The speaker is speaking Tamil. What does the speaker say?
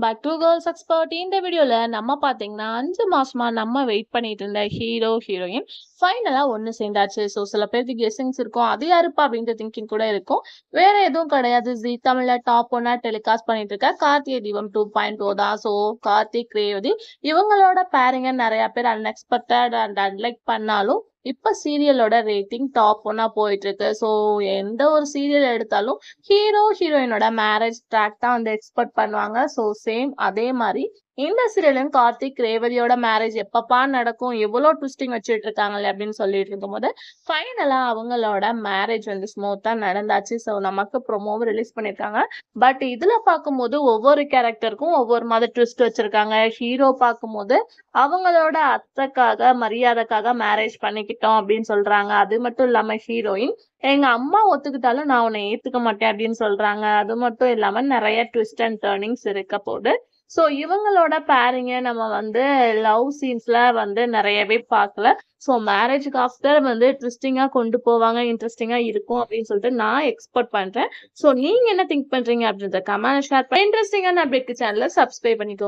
Back to girls expert. இந்த வீடியோல நம்ம பாத்தீங்கன்னா 5 மாசமா நம்ம வெயிட் பண்ணிட்டு இருந்த ஹீரோ ஹீரோயின் ஃபைனலா ஒண்ணு சேர்ந்தாச்சு. ஸோ சில பேருக்கு கெஸ்ஸிங்ஸ் இருக்கும், அது யாருப்பா அப்படின்ற திங்கிங் கூட இருக்கும். வேற எதுவும் கிடையாது, ஜி தமிழ்ல டாப் ஒன்னா டெலிகாஸ்ட் பண்ணிட்டு இருக்க கார்த்திகை தீபம் 2.0 தான். ஸோ கார்த்திக் ரேவதி இவங்களோட பேரிங்க நிறைய பேர் அன்எக்ஸ்பெக்டட் அண்ட் அன்லைக் பண்ணாலும் இப்ப சீரியலோட ரேட்டிங் டாப் ஒன்னா போயிட்டு இருக்கு. ஸோ எந்த ஒரு சீரியல் எடுத்தாலும் ஹீரோ ஹீரோயினோட மேரேஜ் ட்ராக் தான் வந்து எக்ஸ்பெக்ட் பண்ணுவாங்க. ஸோ சேம் அதே மாதிரி இந்த சீரியலும் கார்த்திக் ரேவதியோட மேரேஜ் எப்பப்பா நடக்கும், எவ்வளவு ட்விஸ்டிங் வச்சுட்டு இருக்காங்களே அப்படின்னு சொல்லிட்டு இருக்கும்போது ஃபைனலா அவங்களோட மேரேஜ் வந்து ஸ்மூத்தா நடந்தாச்சு. ஸோ நமக்கு ப்ரொமோவும் ரிலீஸ் பண்ணிருக்காங்க. பட் இதுல பார்க்கும்போது ஒவ்வொரு கேரக்டருக்கும் ஒவ்வொரு மாதிரி ட்விஸ்ட் வச்சிருக்காங்க. ஹீரோ பார்க்கும்போது அவங்களோட அத்தைக்காக மரியாதைக்காக மேரேஜ் பண்ணிக்கிட்டோம் அப்படின்னு சொல்றாங்க. அது மட்டும் இல்லாம ஹீரோயின் எங்க அம்மா ஒத்துக்கிட்டாலும் நான் உன்னை ஏத்துக்க மாட்டேன் அப்படின்னு சொல்றாங்க. அது மட்டும் இல்லாம நிறைய ட்விஸ்ட் அண்ட் டர்னிங்ஸ் இருக்க போகுது. ஸோ இவங்களோட பேரிங்க நம்ம வந்து லவ் சீன்ஸ்ல வந்து நிறையவே பார்க்கல. ஸோ மேரேஜுக்கு ஆஃப்டர் வந்து ட்விஸ்டிங்கா கொண்டு போவாங்க, இன்ட்ரெஸ்டிங்கா இருக்கும் அப்படின்னு சொல்லிட்டு நான் எக்ஸ்பெக்ட் பண்றேன். ஸோ நீங்க என்ன திங்க் பண்றீங்க அப்படின்றத கமெண்ட் ஷேர் பண்ணி இன்ட்ரெஸ்டிங்கான அப்டேட் சேனலை சப்ஸ்கிரைப் பண்ணிக்கோ.